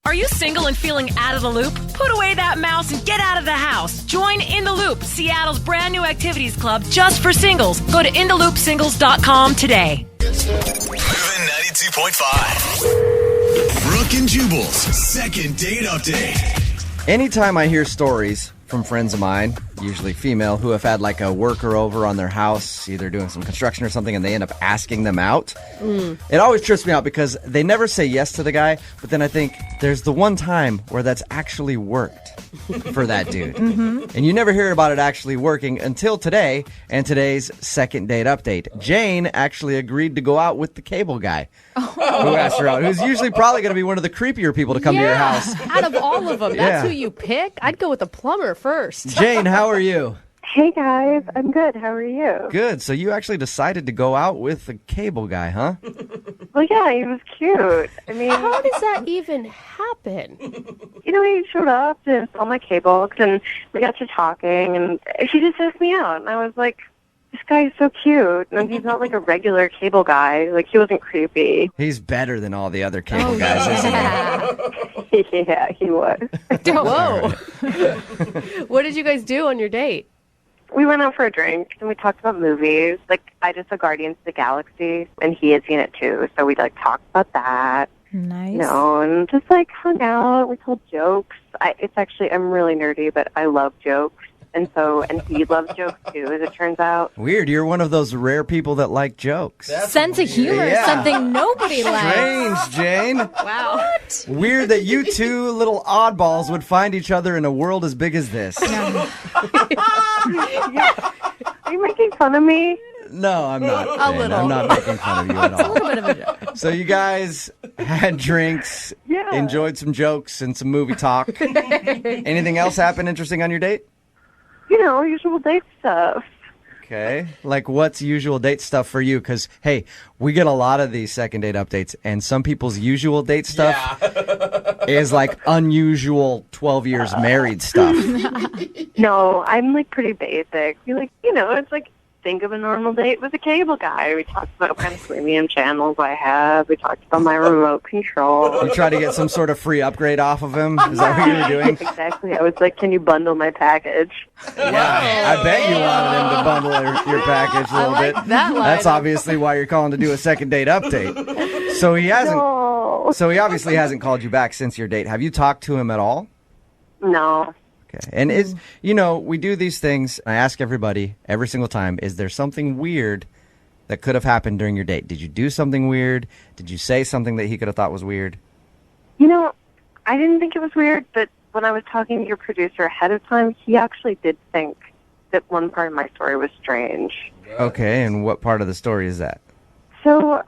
Are you single and feeling out of the loop? Put away that mouse and get out of the house. Join In the Loop, Seattle's brand new activities club just for singles. Go to intheloopsingles.com today. Moving 92.5. Brooke and Jubal's second date update. Anytime I hear stories from friends of mine, usually female, who have had like a worker over on their house, either doing some construction or something, and they end up asking them out, it always trips me out because they never say yes to the guy, but then I think there's the one time where that's actually worked for that dude. And you never hear about it actually working until today, and today's second date update. Jane actually agreed to go out with the cable guy who asked her out, who's usually probably going to be one of the creepier people to come to your house. Out of all of them, that's Yeah. who you pick? I'd go with the plumber first. Jane, how are you? Hey guys, I'm good. How are you? Good. So you actually decided to go out with the cable guy, huh? Well, yeah, he was cute. I mean, How does that even happen? he showed up to install my cables, and we got to talking, and he just asked me out, and I was like, this guy is so cute, and he's not like a regular cable guy. Like, he wasn't creepy. He's better than all the other cable guys, isn't he? Yeah, he was. Whoa. What did you guys do on your date? We went out for a drink, and we talked about movies. Like, I just saw Guardians of the Galaxy, and he had seen it too, so we, talked about that. Nice. And just, hung out. We told jokes. I'm really nerdy, but I love jokes. And he loves jokes too, as it turns out. Weird. You're one of those rare people that like jokes. Sense of humor is Yeah. something nobody likes. Strange, Jane. Wow. What? Weird that you two little oddballs would find each other in a world as big as this. Are you making fun of me? No, I'm not. A Jane. little. I'm not making fun of you at all. A little bit of a joke. So you guys had drinks, Yeah. enjoyed some jokes and some movie talk. Anything else happen interesting on your date? Usual date stuff. Okay. Like, what's usual date stuff for you? Because, hey, we get a lot of these second date updates, and some people's usual date stuff is like unusual 12 years married stuff. No, I'm pretty basic. It's think of a normal date with a cable guy. We talked about what kind of premium channels I have. We talked about my remote control. You try to get some sort of free upgrade off of him? Is that what you were doing? Exactly. I was like, can you bundle my package? Yeah. I bet you wanted him to bundle your package a little like bit. that line. That's obviously why you're calling to do a second date update. So he hasn't. No. So he obviously hasn't called you back since your date. Have you talked to him at all? No. Okay. And we do these things. I ask everybody every single time, is there something weird that could have happened during your date? Did you do something weird? Did you say something that he could have thought was weird? I didn't think it was weird, but when I was talking to your producer ahead of time, he actually did think that one part of my story was strange. Okay. And what part of the story is that? So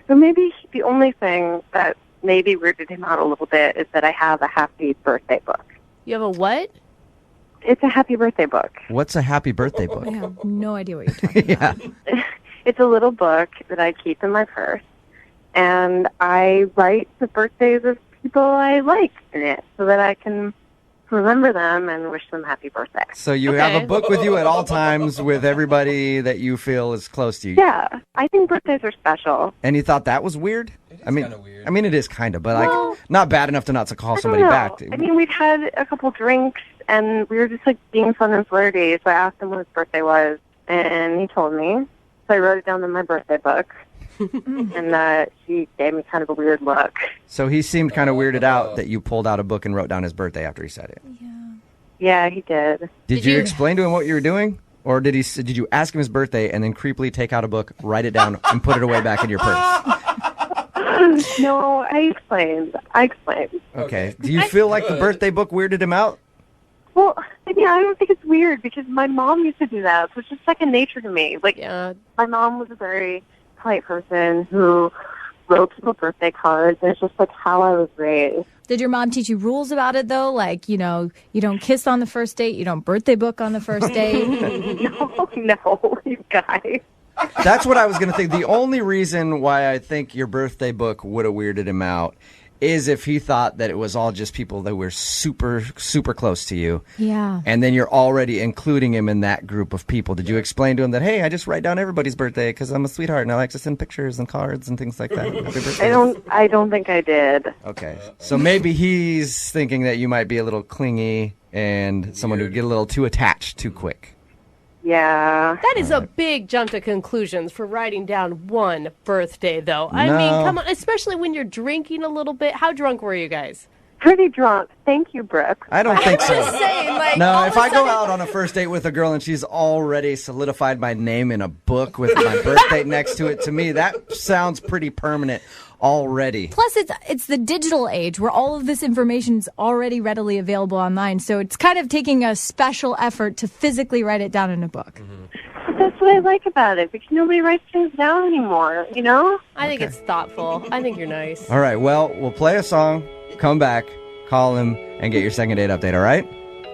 maybe the only thing that maybe weirded him out a little bit is that I have a happy birthday book. You have a what? It's a happy birthday book. What's a happy birthday book? I have no idea what you're talking about. It's a little book that I keep in my purse, and I write the birthdays of people I like in it so that I can remember them and wish them happy birthday. So you have a book with you at all times with everybody that you feel is close to you. Yeah, I think birthdays are special. And you thought that was weird? kinda weird. I mean, it is kind of, but Well, not bad enough to not to call I don't somebody know. back. I mean, we'd had a couple drinks, and we were just being fun and flirty. So I asked him what his birthday was, and he told me. So I wrote it down in my birthday book, and he gave me kind of a weird look. So he seemed kind of weirded out that you pulled out a book and wrote down his birthday after he said it. Yeah, he did. Did you explain to him what you were doing? Or did you ask him his birthday and then creepily take out a book, write it down, and put it away back in your purse? No, I explained. Okay. Do you feel like the birthday book weirded him out? Well, I don't think it's weird because my mom used to do that, so it's just second nature to me. Yeah. My mom was a very polite person who wrote people birthday cards, and it's just how I was raised. Did your mom teach you rules about it, though? Like, you don't kiss on the first date, you don't birthday book on the first date? No, you guys. That's what I was going to think. The only reason why I think your birthday book would have weirded him out is if he thought that it was all just people that were super, super close to you. Yeah. And then you're already including him in that group of people. Did you explain to him that, hey, I just write down everybody's birthday because I'm a sweetheart and I like to send pictures and cards and things like that? Happy birthday. I don't think I did. Okay. So maybe he's thinking that you might be a little clingy and someone who'd get a little too attached too quick. Yeah. That is a big jump to conclusions for writing down one birthday, though. I No. mean, come on, especially when you're drinking a little bit. How drunk were you guys? Pretty drunk. Thank you, Brooke. I don't think so. Just saying, like, No, all if of a I go sudden- out on a first date with a girl and she's already solidified my name in a book with my birthday next to it, to me, that sounds pretty permanent already. Plus, it's the digital age where all of this information is already readily available online. So it's kind of taking a special effort to physically write it down in a book. But that's what I like about it, because nobody writes things down anymore, you know? I think it's thoughtful. I think you're nice. All right, well, we'll play a song, come back, call him, and get your second date update, all right?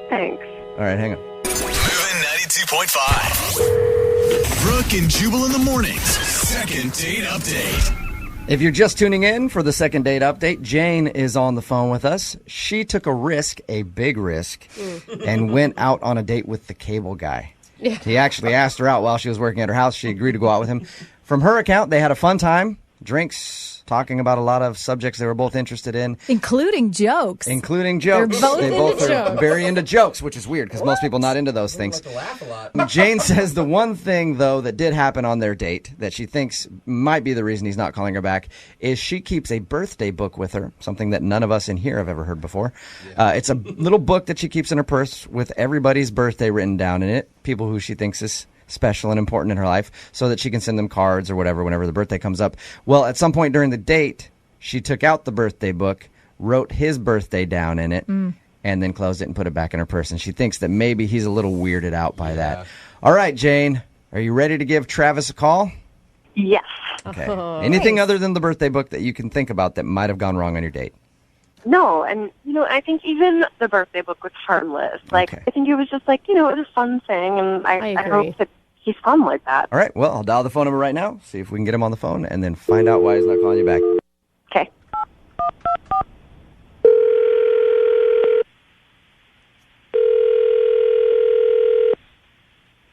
Thanks. All right, hang on. Moving 92.5. Brooke and Jubal in the mornings. Second date update. If you're just tuning in for the second date update, Jane is on the phone with us. She took a risk, a big risk, and went out on a date with the cable guy. He actually asked her out while she was working at her house. She agreed to go out with him. From her account, they had a fun time, drinks, talking about a lot of subjects they were both interested in. Including jokes. Including jokes. They're both they into both are jokes. very into jokes, which is weird because most people not into those things. Jane says the one thing, though, that did happen on their date that she thinks might be the reason he's not calling her back is she keeps a birthday book with her, something that none of us in here have ever heard before. It's a little book that she keeps in her purse with everybody's birthday written down in it, people who she thinks is special and important in her life, so that she can send them cards or whatever whenever the birthday comes up. Well, at some point during the date, she took out the birthday book, wrote his birthday down in it, and then closed it and put it back in her purse. And she thinks that maybe he's a little weirded out by that. All right, Jane, are you ready to give Travis a call? Yes. Okay. Anything other than the birthday book that you can think about that might have gone wrong on your date? No, and, I think even the birthday book was harmless. Like, Okay. I think it was just like, it was a fun thing, and I agree. hope that he's fun like that. All right, well, I'll dial the phone number right now, see if we can get him on the phone, and then find out why he's not calling you back. Okay.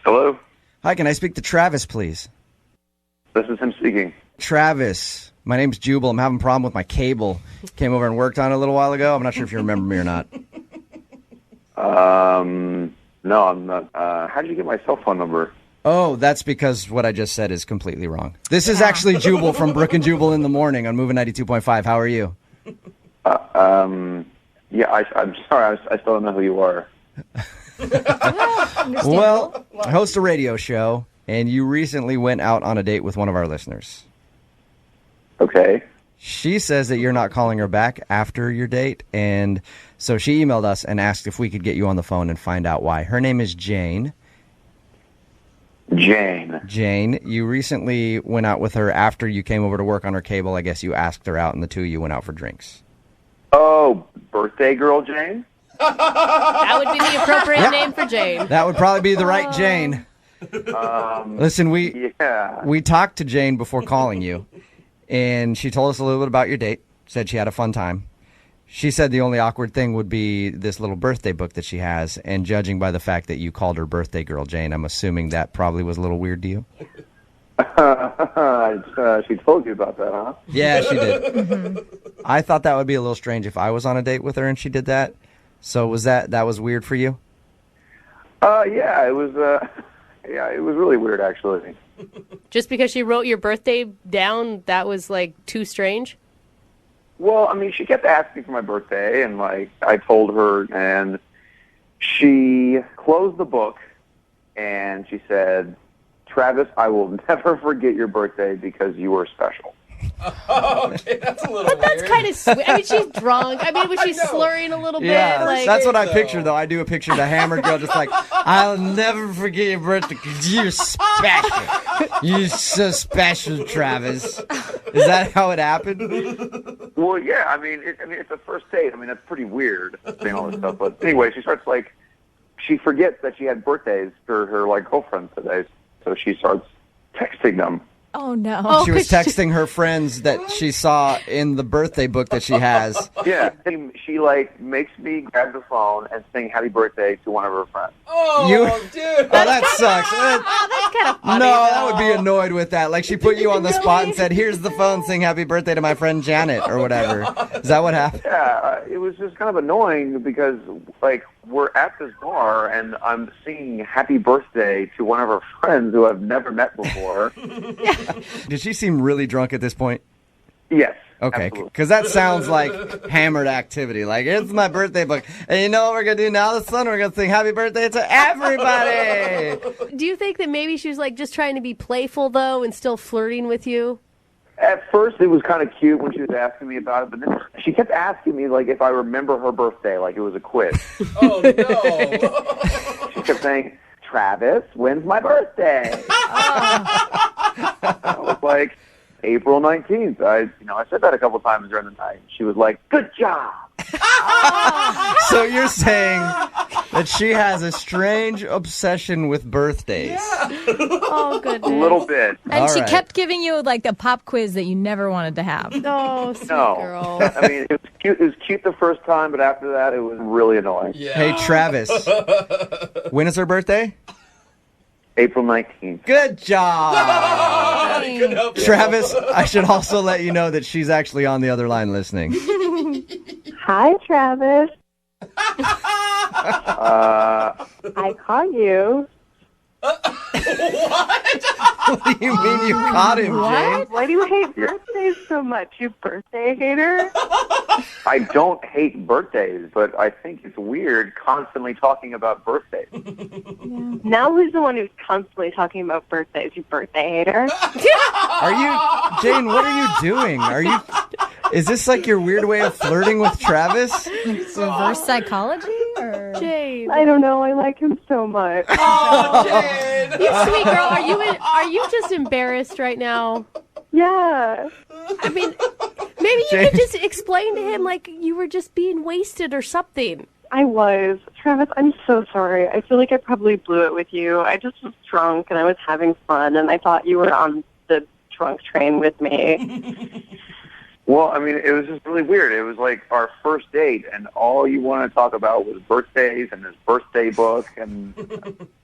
Hello, Hi, can I speak to Travis, please? this is him speaking. Travis, my name's Jubal. I'm having a problem with my cable. Came over and worked on it a little while ago. I'm not sure if you remember me or not. No, I'm not. How did you get my cell phone number? Oh, that's because what I just said is completely wrong. This is actually Jubal from Brooke and Jubal in the Morning on Moving 92.5. How are you? Yeah, I'm sorry. I still don't know who you are. Well, I host a radio show, and you recently went out on a date with one of our listeners. Okay. She says that you're not calling her back after your date, and so she emailed us and asked if we could get you on the phone and find out why. Her name is Jane. Jane. Jane, you recently went out with her after you came over to work on her cable. I guess you asked her out, and the two of you went out for drinks. Oh, birthday girl Jane? That would be the appropriate name for Jane. That would probably be the right Jane. Listen, Yeah. we talked to Jane before calling you, and she told us a little bit about your date, said she had a fun time. She said the only awkward thing would be this little birthday book that she has, and judging by the fact that you called her birthday girl Jane, I'm assuming that probably was a little weird to you. She told you about that, huh? Yeah, she did. I thought that would be a little strange if I was on a date with her and she did that. So was that was weird for you? Yeah, it was. Yeah, it was really weird, actually. Just because she wrote your birthday down, that was like too strange? Well, I mean, she kept asking for my birthday, and I told her, and she closed the book, and she said, "Travis, I will never forget your birthday because you were special." Okay, that's a little That's kind of sweet. I mean, she's drunk. I mean, was she slurring a little bit? Like, that's what I picture, though. I do a picture of the hammered girl just like, I'll never forget your birthday because you're special. You're so special, Travis. Is that how it happened? Well, yeah. I mean, it's a first date. I mean, that's pretty weird saying all this stuff. But anyway, she starts she forgets that she had birthdays for her girlfriends today, so she starts texting them Oh, no. She was texting her friends that she saw in the birthday book that she has. Yeah, she like makes me grab the phone and sing "Happy Birthday" to one of her friends. Oh, dude. Oh, that sucks. That's kind of funny. No, I would be annoyed with that. Like she put you on the spot and said, "Here's the phone, sing happy birthday to my friend Janet," or whatever. Is that what happened? Yeah, it was just kind of annoying because like we're at this bar and I'm singing "Happy Birthday" to one of her friends who I've never met before. Did she seem really drunk at this point? Yes. Okay, absolutely. because that sounds like hammered activity. Like, it's my birthday book. And you know what we're going to do now this Sunday? We're going to sing happy birthday to everybody. Do you think that maybe she was like just trying to be playful though and still flirting with you? At first, it was kind of cute when she was asking me about it, but then she kept asking me like if I remember her birthday, like it was a quiz. Oh, no. She kept saying, "Travis, when's my birthday?" I was like, April 19th. I said that a couple times during the night. She was like, "Good job." So you're saying that she has a strange obsession with birthdays. Oh, goodness. A little bit. And All she right. kept giving you like a pop quiz that you never wanted to have. Oh, sweet No. girl. I mean, it was cute. It was cute the first time, but after that, it was really annoying. Yeah. Hey, Travis, when is her birthday? April 19th. Good job. I couldn't help it. Travis, I should also let you know that she's actually on the other line listening. Hi, Travis. I caught you. What do you mean you caught him, Jane? Why do you hate birthdays so much, you birthday hater? I don't hate birthdays, but I think it's weird constantly talking about birthdays. Now who's the one who's constantly talking about birthdays, you birthday hater? Are you, Jane, what are you doing? Is this like your weird way of flirting with Travis? Reverse psychology? Or? Jane. I don't know. I like him so much. Oh, Jane. You sweet girl. Are you just embarrassed right now? Yeah. I mean, maybe you Jane. could just explain to him like you were just being wasted or something. I was. Travis, I'm so sorry. I feel like I probably blew it with you. I just was drunk and I was having fun and I thought you were on the drunk train with me. Well, I mean, it was just really weird. It was like our first date, and all you wanted to talk about was birthdays and this birthday book, and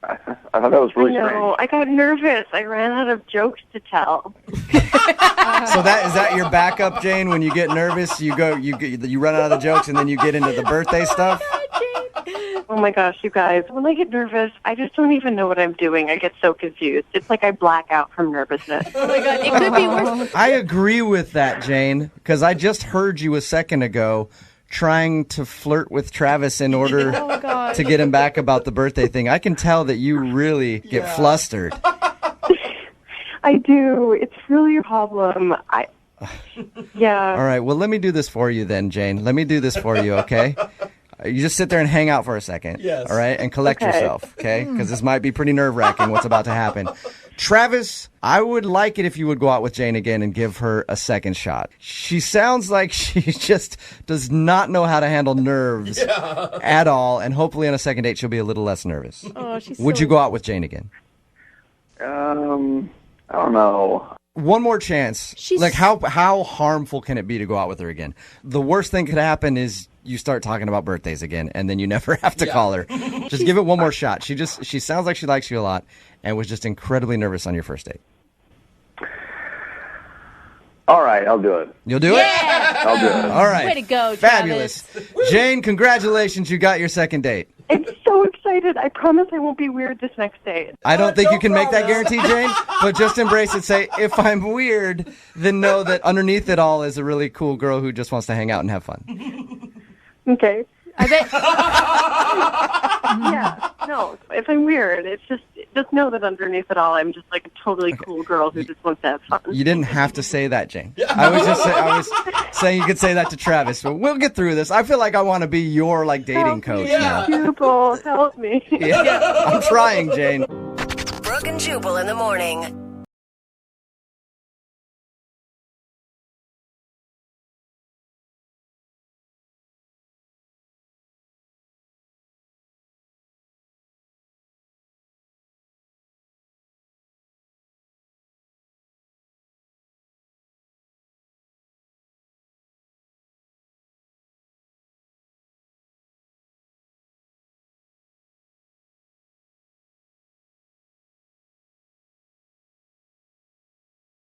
I thought that was really No, I got nervous. I ran out of jokes to tell. So is that your backup, Jane? When you get nervous, you run out of the jokes, and then you get into the birthday stuff. Oh my gosh, you guys. When I get nervous, I just don't even know what I'm doing. I get so confused. It's like I black out from nervousness. Oh my god, it could be worse. I agree with that, Jane, because I just heard you a second ago trying to flirt with Travis in order Oh god. to get him back about the birthday thing. I can tell that you really get flustered. I do. It's really a problem. Yeah. All right, well, let me do this for you then, Jane. Let me do this for you, okay? You just sit there and hang out for a second. Yes. All right? And collect Okay. yourself, okay? Because this might be pretty nerve-wracking what's about to happen. Travis, I would like it if you would go out with Jane again and give her a second shot. She sounds like she just does not know how to handle nerves at all. And hopefully on a second date, she'll be a little less nervous. Oh, she's Would so- you go out with Jane again? I don't know. One more chance. She's- Like, how harmful can it be to go out with her again? The worst thing could happen is you start talking about birthdays again, and then you never have to call her. Just give it one more shot. She sounds like she likes you a lot and was just incredibly nervous on your first date. All right, I'll do it. You'll do it? I'll do it. All right. Way to go, Fabulous. Travis. Jane, congratulations. You got your second date. I'm so excited. I promise I won't be weird this next date. I don't think you can make that promise. guarantee, Jane, but just embrace it. Say, if I'm weird, then know that underneath it all is a really cool girl who just wants to hang out and have fun. Okay. I bet. Yeah. No, if I'm weird, it's just know that underneath it all, I'm just like a totally cool girl who just wants to have fun. You didn't have to say that, Jane. I was saying you could say that to Travis, but we'll get through this. I feel like I want to be your dating coach now. Jubal, help me. Yeah, I'm trying, Jane. Brooke and Jubal in the morning.